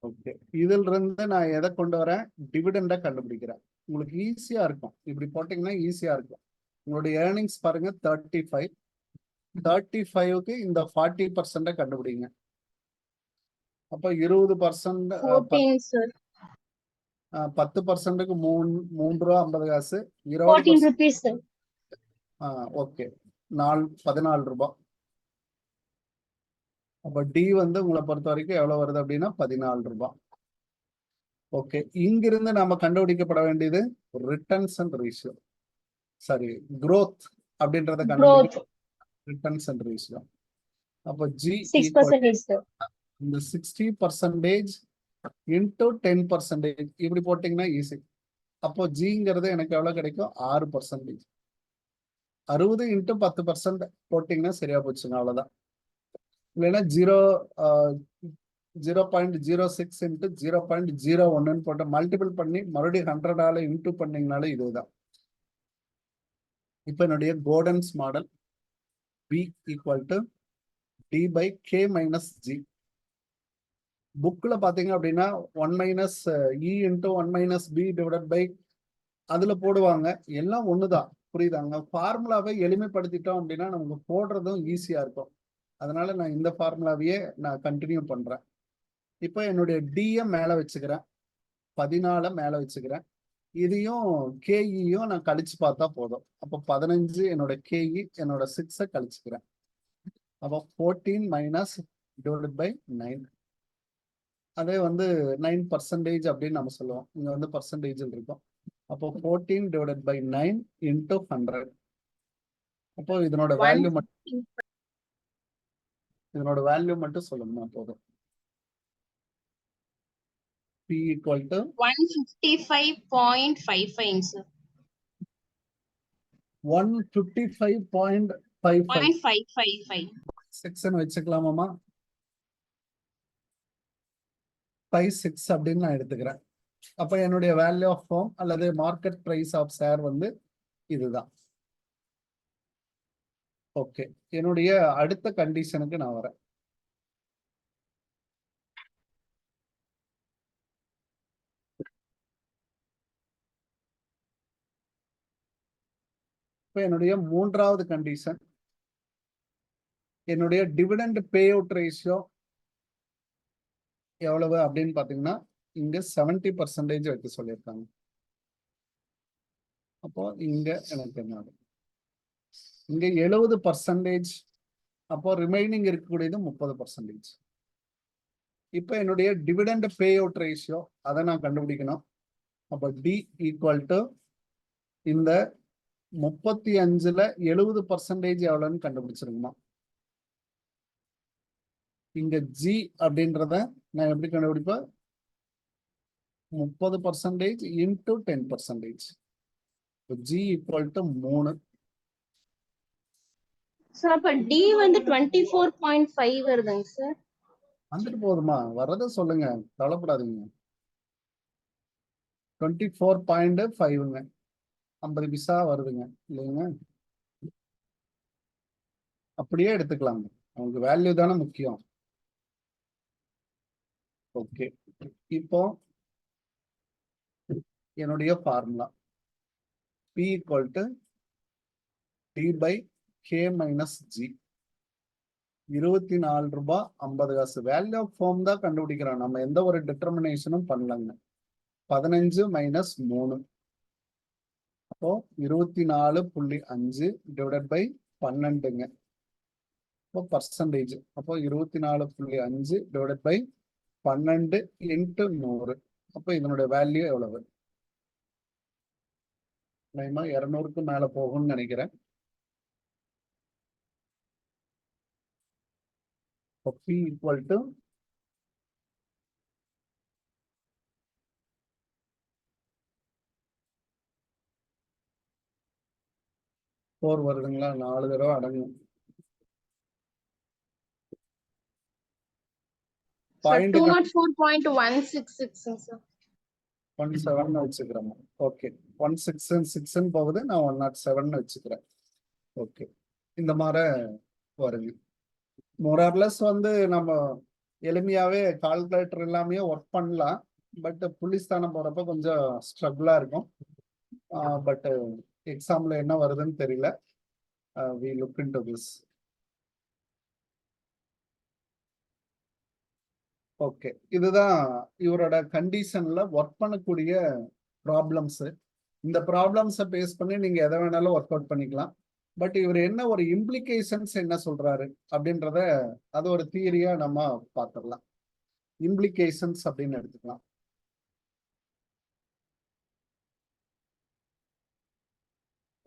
A: ஓகே, இதுல இருந்து நான் எதை கொண்டு வரேன், டிவிடெண்டை கண்டுபிடிக்கிறேன். உங்களுக்கு ஈஸியா இருக்கும், இப்படி போட்டீங்கன்னா ஈஸியா இருக்கும். உங்களுடைய ஏர்னிங்ஸ் பாருங்க 35. 35க்கு இந்த 40% கண்டுபிடிங்க. அப்ப 20%,
B: 14, sir.
A: 10%க்கு 3 ரூபா 50 காசு,
B: 14
A: 20%.
B: rupees, sir.
A: ஓகே, 14 ரூபாய். அப்ப டி வந்து உங்களை பொறுத்த வரைக்கும் எவ்வளவு வருது அப்படின்னா 14 ரூபாய். ஓகே, இங்கிருந்து நாம கண்டுபிடிக்கப்பட வேண்டியது ரிட்டன்ஷன் ரேஷியோ, சாரி growth அப்படின்றத கண்டுபிடிக்க, ரிட்டன்ஷன் ரேஷியோ. அப்போ ஜி
B: 6%, sir.
A: இந்த 60% இன்டூ 10%, இப்படி போட்டீங்கன்னா ஈஸி. அப்போ ஜிங்கிறது எனக்கு எவ்வளவு கிடைக்கும், 6%. 60 இன்டூ 10% போட்டீங்கன்னா சரியா போச்சுங்க, அவ்வளவுதான். இல்லைன்னா 0.06 இன்ட்டு 0.01 போட்டு மல்டிபிள் பண்ணி மறுபடியும் 100ஆல இன்டூ பண்ணீங்கனாலும் இதுதான். இப்போ என்னுடைய Gordon's model P equal to D by K minus G. புக்ல பாத்தீங்க அப்படின்னா 1 minus E into 1 minus B divided by அதுல போடுவாங்க. எல்லாம் ஒண்ணுதான், புரியுதாங்க. ஃபார்முலாவை எளிமைப்படுத்திட்டோம் அப்படின்னா நமக்கு போடுறதும் ஈஸியா இருக்கும். அதனால நான் இந்த ஃபார்முலாவையே நான் கண்டினியூ பண்றேன். இப்போ என்னுடைய டிஎம் மேல வச்சுக்கிறேன், 14 மேல வச்சுக்கிறேன். இதையும் கேஇயும் நான் கழிச்சு பார்த்தா போதும். அப்போ 15 என்னோட கேஇ, என்னோட 6 கழிச்சுக்கிறேன். அப்போ 14 மைனஸ் டிவைடட் பை 9. அதே வந்து 9% அப்படின்னு நம்ம சொல்லுவோம், இங்க வந்து பர்சன்டேஜ் இருக்கும். அப்போ 14 டிவைடட் பை 9 இன்டூ 100. அப்போ இதனோட வேல்யூ மட்டும் சொல்லணும்னா போதும். P equal to
B: 155.55, sir.
A: 155.55
B: .555.
A: Section வச்சுக்கலாமாமா, 56 அப்படின்னு நான் எடுத்துக்கிறேன். அப்ப என்னுடைய வேல்யூ ஆஃப் ஃபார்ம் அல்லது மார்க்கெட் பிரைஸ் ஆஃப் ஷேர் வந்து இதுதான். ஓகே, என்னுடைய அடுத்த கண்டிஷனுக்கு நான் வரேன். இப்போ என்னுடைய மூன்றாவது கண்டிஷன், என்னுடைய டிவிடெண்ட் பே அவுட் ரேஷியோ எவ்வளவு அப்படின்னு பாத்தீங்கன்னா இங்க 70% வைக்க சொல்லியிருக்காங்க. அப்போ இங்க எனக்கு என்ன ஆகும்? இங்க 70%. அப்போ ரிமைனிங் இருக்கக்கூடியது 30%. இப்போ என்னுடைய டிவிடெண்ட் பே அவுட் ரேஷியோ அதை நான் கண்டுபிடிக்கணும். அப்போ டி ஈக்குவல் டு இந்த 35ல 70% எவ்வளோன்னு கண்டுபிடிச்சிருக்குமா? இங்க ஜி அப்படின்றத நான் எப்படி கண்டுபிடிப்பேன்? 30% into 10%. G equal to 3.
B: Sir அப்ப டி வந்து 24.5 வருதுங்க சார்.
A: வந்துட்டு போதுமா? வர்றதை சொல்லுங்க, கவலைப்படாதீங்க. 24.5ங்க, 50 பைசா வருதுங்க இல்லைங்க? அப்படியே எடுத்துக்கலாங்க, உங்களுக்கு வேல்யூ தானே முக்கியம். ஓகே, இப்போ என்னுடைய formula P equal to D by K minus G. 24 ரூபாய் 50 காசு. வேல்யூ ஆஃப் ஃபார்ம் தான் கண்டுபிடிக்கிறோம், நம்ம எந்த ஒரு டிட்டர்மினேஷனும் பண்ணலங்க. 15 மைனஸ் 3, அப்போ 24.5 டிவைடட் பை 12ங்க. அப்போ பர்சன்டேஜ், அப்போ 24.5 டிவைடட் பை 12 இன்ட்டு 100. அப்போ இதனுடைய வேல்யூ எவ்வளவு? 200க்கு மேல போகும்னு நினைக்கிறேன். P equal to வருதுங்களா? 4 தடவை அடங்கும். Point
B: 204.166 sir.
A: 17 வச்சுக்கிறோம். ஓகே, 166 போகுது, நான் 107 வச்சுக்கிறேன். ஓகே, இந்த மாதிரி வருங்க. மோரார்லெஸ் வந்து நம்ம எளிமையாவே கால்குலேட்டர் எல்லாமே ஒர்க் பண்ணலாம். பட் புள்ளிஸ்தானம் போறப்ப கொஞ்சம் ஸ்ட்ரகிளா இருக்கும். பட் எக்ஸாம்ல என்ன வருதுன்னு தெரியல. we look into this. Okay, இதுதான் இவரோட கண்டிஷன்ல ஒர்க் பண்ணக்கூடிய ப்ராப்ளம்ஸ். இந்த ப்ராப்ளம்ஸை பேஸ் பண்ணி நீங்க எதை வேணாலும் ஒர்க் அவுட் பண்ணிக்கலாம். பட் இவர் என்ன ஒரு இம்ப்ளிகேஷன்ஸ் என்ன சொல்றாரு அப்படின்றத அது ஒரு தியரியா நம்ம பார்த்துடலாம். இம்ப்ளிகேஷன்ஸ் அப்படின்னு எடுத்துக்கலாம்.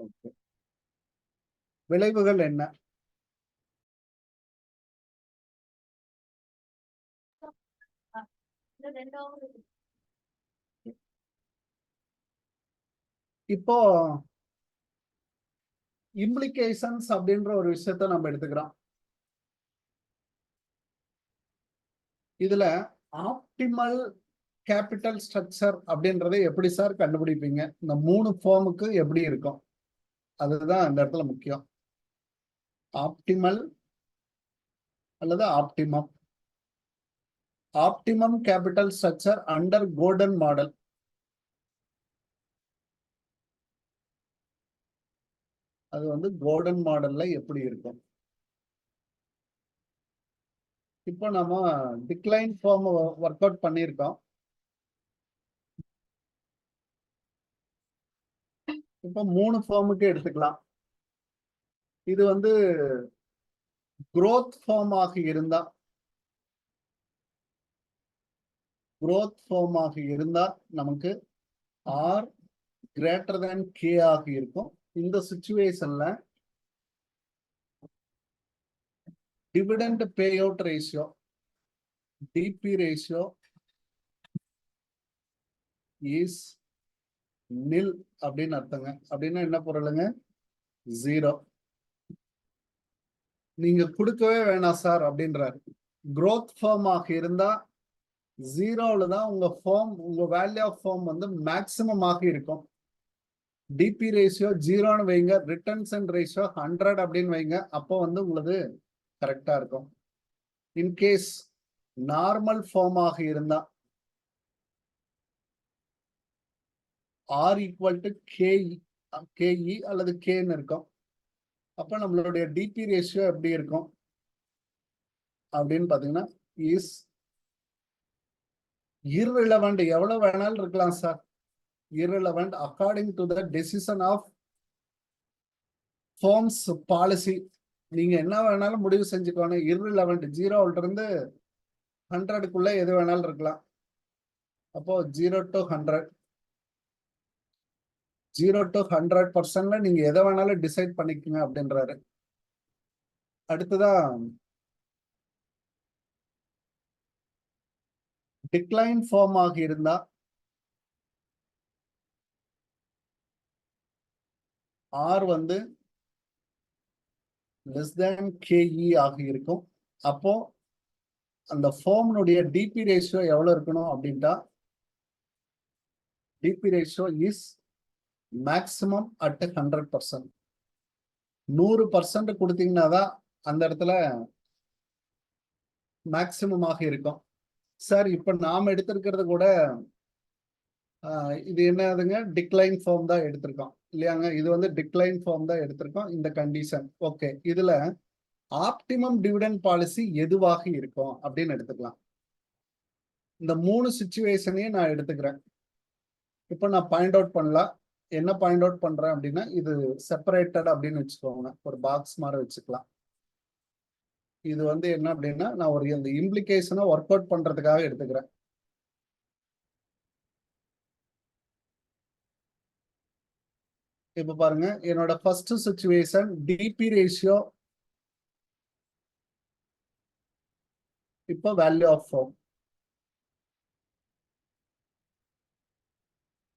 A: ஓகே, விளைவுகள் என்ன? இப்போ இம்ப்ளிகேஷன்ஸ் அப்படின்ற ஒரு விஷயத்த நம்ம எடுத்துக்கிறோம். இதுல ஆப்டிமல் கேபிட்டல் ஸ்ட்ரக்சர் அப்படின்றதை எப்படி சார் கண்டுபிடிப்பீங்க? இந்த 3 ஃபார்முக்கு எப்படி இருக்கும், அதுதான் இந்த இடத்துல முக்கியம். ஆப்டிமல் அல்லது optimum. Optimum capital structure under golden model. அது வந்து கோல்டன் மாடல்ல எப்படி இருக்கும்? இப்போ நம்ம டிக்ளைன் ஃபார்ம் ஒர்க் அவுட் பண்ணியிருக்கோம். இப்போ 3 ஃபார்முக்கு எடுத்துக்கலாம். இது வந்து growth ஃபார்ம் ஆக இருந்தா, growth ஃபார்ம் ஆக இருந்தா நமக்கு R greater than K ஆக இருக்கும். இந்த சிச்சுவேஷன்ல dividend pay out ratio DP ratio is nil அப்படின்னு அர்த்தங்க. அப்படின்னா என்ன பொருளுங்க? 0. நீங்க கொடுக்கவே வேணாம் சார் அப்படின்றாரு. growth ஃபார்ம் ஆக இருந்தா 0ல தான் உங்க ஃபார்ம், உங்க வேல்யூ ஆஃப் ஃபார்ம் வந்து மேக்சிமம் ஆக இருக்கும். டிபி ரேஷியோ 0ன்னு வைங்க, ரிட்டன்ஷன் ரேஷியோ 100 அப்படின்னு வைங்க, அப்போ வந்து உங்களுக்கு கரெக்டா இருக்கும். இன்கேஸ் நார்மல் ஃபார்ம் ஆக இருந்தா ஆர் ஈக்குவல் டு கேஇ அல்லது கேன்னு இருக்கும். அப்ப நம்மளுடைய டிபி ரேஷியோ எப்படி இருக்கும் அப்படின்னு பாத்தீங்கன்னா இஸ் irrelevant. எவ்வளவு வேணாலும் இருக்கலாம் sir. irrelevant according to the decision of firm's policy. நீங்க என்ன வேணாலும் முடிவு செஞ்சுக்கோங்க. irrelevant 0ல இருந்து 100க்குள்ள எது வேணாலும் இருக்கலாம். அப்போ 0 to 100 0 to 100% நீங்க எதை வேணாலும் டிசைட் பண்ணிக்கங்க அப்படின்றாரு. அடுத்ததான் டிக்ளைன் ஃபார்ம் ஆகி இருந்தா R வந்து less than KE ஆகி இருக்கும். அப்போ அந்த ஃபார்ம்னுடைய டிபி ரேஷியோ எவ்வளவு இருக்கணும் அப்படின்ட்டா DP ratio is maximum at 100%. 100% கொடுத்தீங்கன்னா தான் அந்த இடத்துல மேக்சிமம் ஆக இருக்கும். சார் இப்ப நாம எடுத்திருக்கிறது கூட இது என்னதுங்க, டிக்ளைன் ஃபார்ம் தான் எடுத்திருக்கோம் இல்லையாங்க. இது வந்து டிக்ளைன் ஃபார்ம் தான் எடுத்திருக்கோம் இந்த கண்டிஷன். ஓகே, இதுல ஆப்டிமம் டிவிடெண்ட் பாலிசி எதுவாக இருக்கும் அப்படின்னு எடுத்துக்கலாம். இந்த 3 சிச்சுவேஷனையும் நான் எடுத்துக்கிறேன். இப்போ நான் பாயிண்ட் அவுட் பண்ணலாம். என்ன பாயிண்ட் அவுட் பண்றேன் அப்படின்னா, இது செப்பரேட்டட் அப்படின்னு வச்சுக்கோங்க, ஒரு பாக்ஸ் மாதிரி வச்சுக்கலாம். இது வந்து என்ன அப்படின்னா, நான் ஒரு இந்த இம்ப்ளிகேஷனை ஒர்க் அவுட் பண்றதுக்காக எடுத்துக்கிறேன். இப்ப பாருங்க, என்னோட ஃபர்ஸ்ட் சிச்சுவேஷன் டிபி ரேஷியோ இப்போ வேல்யூ ஆஃப் ஃபார்ம்.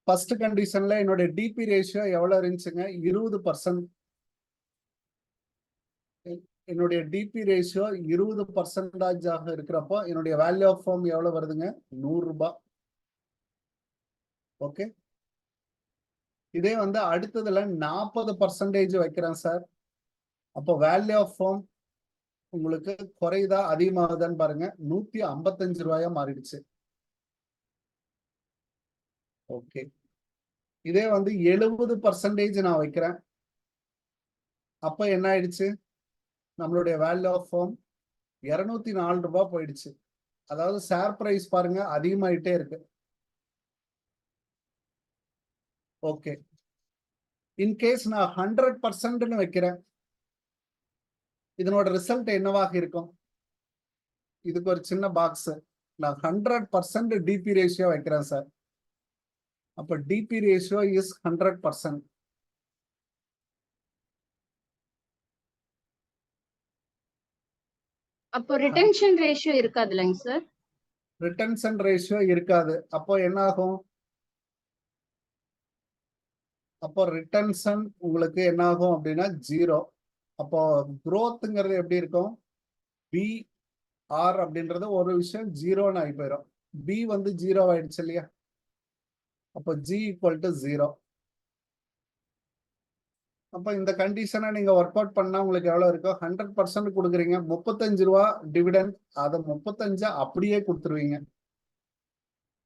A: ஃபர்ஸ்ட் கண்டிஷன்ல என்னோட டிபி ரேஷியோ எவ்வளவு இருந்துச்சுங்க, 20%. என்னுடைய டிபி ரேஷியோ 20% இருக்கிறப்போ என்னுடைய வேல்யூ ஆஃப் ஃபார்ம் எவ்வளவு வருதுங்க, 100 ரூபாய். ஓகே, இதே வந்து அடுத்ததுல 40% வைக்கிறேன் சார். அப்போ வேல்யூ ஆஃப் ஃபார்ம் உங்களுக்கு குறையுதா அதிகமாகுதான்னு பாருங்க, 155 ரூபாயா மாறிடுச்சு. ஓகே, இதே வந்து 70% நான் வைக்கிறேன். அப்ப என்ன ஆயிடுச்சு, நம்மளுடைய வேல்யூ ஆஃப் ஃபார்ம் 204 ரூபாய் போயிடுச்சு. அதாவது ஷேர் பிரைஸ் பாருங்க அதிகமாயிட்டே இருக்கு. ஓகே, இன்கேஸ் நான் 100% வைக்கிறேன், இதனோட ரிசல்ட் என்னவாக இருக்கும்? இதுக்கு ஒரு சின்ன பாக்ஸ். நான் 100% டிபி ரேஷியோ வைக்கிறேன் சார். அப்ப டிபி ரேஷியோ இஸ் 100%.
B: அப்போ ரிட்டென்ஷன் ரேஷியோ இருக்காதுலங்க சார்?
A: ரிட்டென்ஷன் ரேஷியோ இருக்காது. அப்போ என்ன ஆகும், அப்போ ரிட்டென்ஷன் உங்களுக்கு என்ன ஆகும் அப்படின்னா 0. அப்போ growthங்கிறது எப்படி இருக்கும், பி ஆர் அப்படின்றது ஒரு விஷயம் 0ன்னு ஆகி போயிடும். பி வந்து 0 ஆயிடுச்சு இல்லையா, அப்போ G = 0. அப்ப இந்த கண்டிஷனை நீங்க ஒர்க் அவுட் பண்ணா உங்களுக்கு எவ்வளவு இருக்கும், 100% கொடுக்குறீங்க, 35 ரூபா டிவிடெண்ட். அதை 35 அப்படியே கொடுத்துருவீங்க.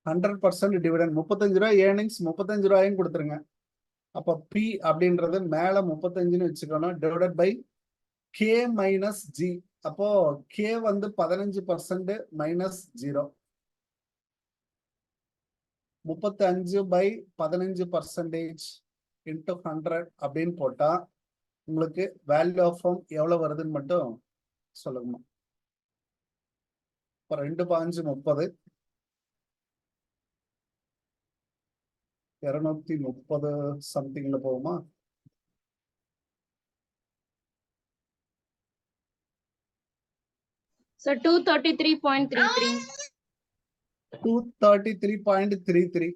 A: 100% டிவிடெண்ட் 35 ரூபாய் ஏர்னிங்ஸ், 35 ரூபாயும் கொடுத்துருங்க. அப்ப பி அப்படின்றது மேல 35ன்னு வச்சுக்கணும், divided by K minus G. அப்போ கே வந்து 15% மைனஸ் 0. 35/15% into 100 அப்படின்னு போட்டா உங்களுக்கு வேல்யூ ஆஃப் ஃபார்ம் எவ்வளவு வருதுன்னு மட்டும் சொல்லுங்க. இப்போ 2/5 30, 230 சம்திங்ல போகுமா?
B: சார் 233.33.
A: 233.33.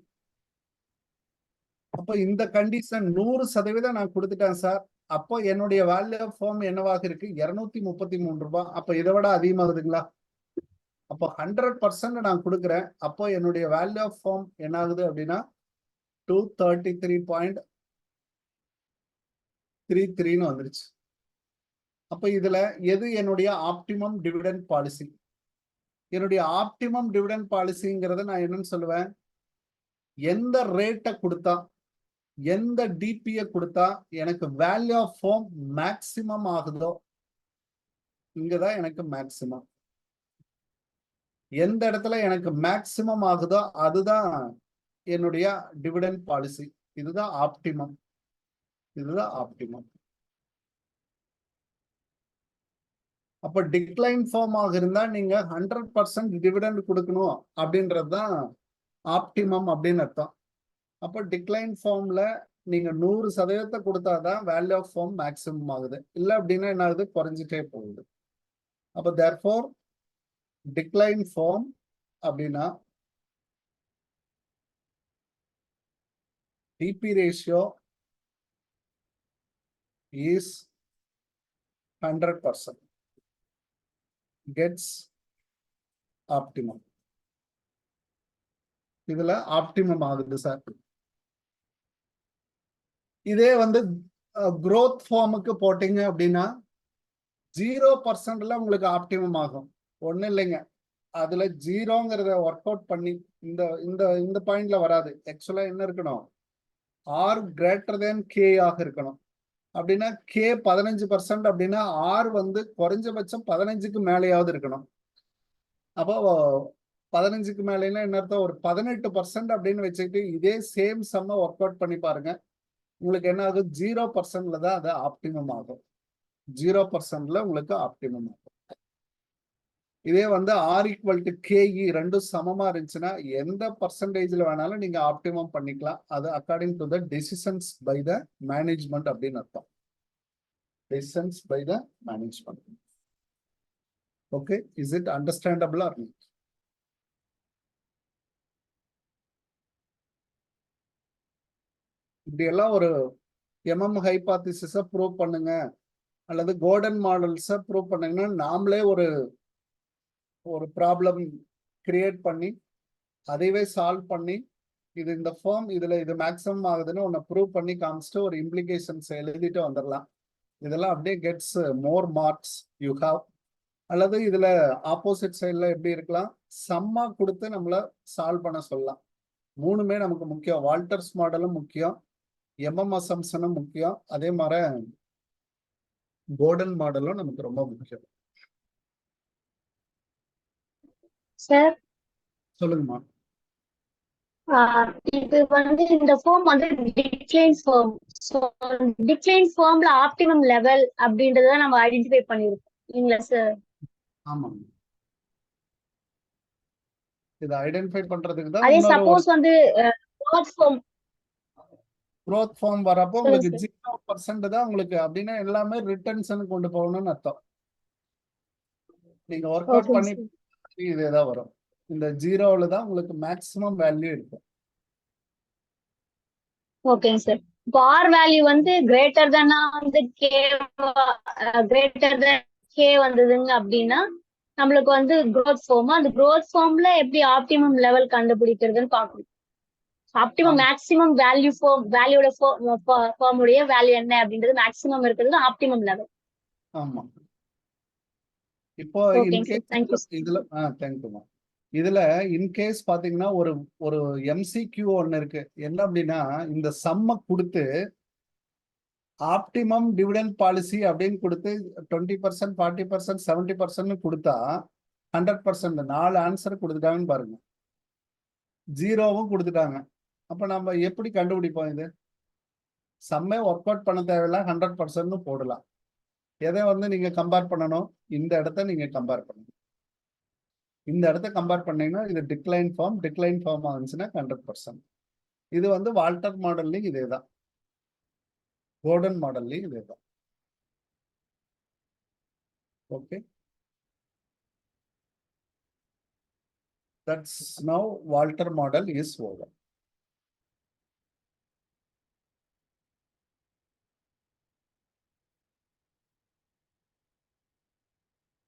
A: அப்போ இந்த கண்டிஷன் 100% நான் கொடுத்துட்டேன் சார். அப்போ என்னுடைய வேல்யூ ஆஃப் ஃபார்ம் என்னவாக இருக்கு, 233 ரூபாய். அப்ப இதை விட அதிகமாகுதுங்களா? அப்போ 100% நான் கொடுக்குறேன். அப்போ என்னுடைய வேல்யூ ஆஃப் ஃபார்ம் என்ன ஆகுது அப்படின்னா 233.33ன்னு வந்துருச்சு. அப்ப இதுல எது என்னுடைய ஆப்டிமம் டிவிடெண்ட் பாலிசி? என்னுடைய ஆப்டிமம் டிவிடெண்ட் பாலிசிங்கிறத நான் என்னன்னு சொல்லுவேன், எந்த ரேட்டை கொடுத்தா, எந்த டிபியை கொடுத்தா எனக்கு வேல்யூ ஆஃப் ஃபார்ம் மேக்சிமம் ஆகுதோ இங்கதான் எனக்கு மேக்சிமம். எந்த இடத்துல எனக்கு மேக்சிமம் ஆகுதோ அதுதான் என்னுடைய டிவிடெண்ட் பாலிசி. இதுதான் ஆப்டிமம். இதுதான் ஆப்டிமம். அப்ப டிக்ளைன் ஃபார்ம் ஆக இருந்தா நீங்க 100% டிவிடெண்ட் கொடுக்கணும் அப்படின்றது தான் ஆப்டிமம் அப்படின்னு அர்த்தம். அப்ப டிக்ளைன் ஃபார்ம்ல நீங்க 100% கொடுத்தாதான் வேல்யூ ஆஃப் ஃபார்ம் மேக்ஸிமம் ஆகுது. இல்ல அப்படின்னா என்ன ஆகுது, குறைஞ்சிட்டே போகுது. அப்ப therefore டிக்ளைன் ஃபார்ம் அப்படின்னா DP ratio is 100% gets optimum. இதுல ஆப்டிமம் ஆகுது சார். இதே வந்து growth ஃபார்முக்கு போட்டீங்க அப்படின்னா 0%ல உங்களுக்கு ஆப்டிமம் ஆகும். ஒண்ணும் இல்லைங்க, அதுல 0ங்கிறத ஒர்க் அவுட் பண்ணி இந்த இந்த இந்த பாயிண்ட்ல வராது. ஆக்சுவலா என்ன இருக்கணும், ஆர் கிரேட்டர் தேன் கே ஆக இருக்கணும். அப்படின்னா கே 15% அப்படின்னா ஆர் வந்து குறைஞ்சபட்சம் 15க்கு மேலேயாவது இருக்கணும். அப்போ 15க்கு மேலேன்னா என்ன அர்த்தம், ஒரு 18% அப்படின்னு வச்சுக்கிட்டு இதே சேம் சம்மை ஒர்க் அவுட் பண்ணி பாருங்க. உங்களுக்கு என்ன ஆகும், 0%ல தான் அது ஆப்டிமம் ஆகும். 0%ல உங்களுக்கு ஆப்டிமம் ஆகும். இதே வந்து ஆர் ஈக்குவல் டு கேஇ ரெண்டும் சமமா இருந்துச்சுன்னா எந்த பர்சன்டேஜ்ல வேணாலும் நீங்க ஆப்டிமம் பண்ணிக்கலாம். அது according to the decisions by the management அப்படின்னு அர்த்தம். Decisions by the management. Okay, is it understandable or not? இப்படி எல்லாம் ஒரு எம்எம் ஹைபாதிசிஸை ப்ரூவ் பண்ணுங்க அல்லது கோர்டன் மாடல்ஸை ப்ரூவ் பண்ணுங்கன்னா நாமளே ஒரு ப்ராப்ளம் கிரியேட் பண்ணி அதைவே சால்வ் பண்ணி இது இந்த ஃபார்ம் இதுல இது மேக்ஸிமம் ஆகுதுன்னு ஒன்னு ப்ரூவ் பண்ணி காமிச்சிட்டு ஒரு இம்ப்ளிகேஷன்ஸ் எழுதிட்டு வந்துடலாம். இதெல்லாம் அப்படியே gets more marks you have. அல்லது இதுல ஆப்போசிட் சைட்ல எப்படி இருக்கலாம், சம்மா கொடுத்து நம்மள சால்வ் பண்ண சொல்லலாம். மூணுமே நமக்கு முக்கியம். வால்டர்ஸ் மாடலும் முக்கியம், எம்எம் அசம்ஷனும் முக்கியம், அதே மாதிரி கோர்டன் மாடலும் நமக்கு ரொம்ப முக்கியம்.
B: சார்
A: சொல்லுங்கம்மா.
B: இது வந்து இந்த ஃபார்ம் வந்து டிக்ளைன் ஃபார்ம். ஸோ டிக்ளைன் ஃபார்ம்ல ஆப்டிமம் லெவல் அப்படின்றத நம்ம ஐடென்டிஃபை பண்ணிருக்கோம் இல்லைங்களா சார்?
A: ஆமாங்க, இதை ஐடென்டிஃபை பண்றதுக்கு தான்
B: அதே
A: இன்னொரு
B: சப்போஸ் வந்து
A: growth ஃபார்ம் வரப்போ உங்களுக்கு 0% தான் உங்களுக்கு அப்படின்னா எல்லாமே ரிட்டர்ன்ஸ் கொண்டு போகணும்னு அர்த்தம். நீங்க ஒர்க் அவுட் பண்ணி இதேதான் வரும். இந்த 0ல தான் உங்களுக்கு மேக்ஸிமம் வேல்யூ இருக்கும்.
B: ஓகேங்க சார். இப்போ ஆர் வேல்யூ வந்து கிரேட்டர் தேன் வந்து கே வந்ததுங்க அப்படின்னா நம்மளுக்கு வந்து growth ஃபார்ம். அந்த growth ஃபார்ம்ல எப்படி ஆப்டிமம் லெவல் கண்டுபிடிக்கிறதுன்னு பார்க்கணும். ஆப்டிமம் மேக்ஸிமம் வேல்யூ வேல்யூட ஃபார்ம் உடைய வேல்யூ என்ன அப்படின்றது மேக்ஸிமம் இருக்கிறது ஆப்டிமம் லெவல்.
A: ஆமா. இப்போ
B: ஓகேங்க சார், தேங்க்யூ.
A: இதுல தேங்க்யூமா. இதுல இன்கேஸ் பாத்தீங்கன்னா ஒரு எம்சிக்யூ ஒன்னு இருக்கு. என்ன அப்படின்னா இந்த சம்ம கொடுத்து ஆப்டிமம் டிவிடெண்ட் பாலிசி அப்படின்னு கொடுத்து 20%, 40%, 70% கொடுத்தா 100% 4 ஆன்சர் கொடுத்துட்டாங்கன்னு பாருங்க. 0வும் கொடுத்துட்டாங்க. அப்ப நம்ம எப்படி கண்டுபிடிப்போம்? இது சம்மே ஒர்க் அவுட் பண்ண தேவையில்ல, 100% போடலாம். எதை வந்து நீங்க கம்பேர் பண்ணணும், இந்த இடத்த நீங்க கம்பேர் பண்ணணும். இந்த இடத்த கம்பேர் பண்ணீங்கன்னா இது டிக்ளைன் ஃபார்ம் ஆச்சுன்னா 100%. இது வந்து வால்டர் மாடல்லையும் இதேதான், கோர்டன் மாடல்லையும் இதேதான். Okay, that's now Walter model is over.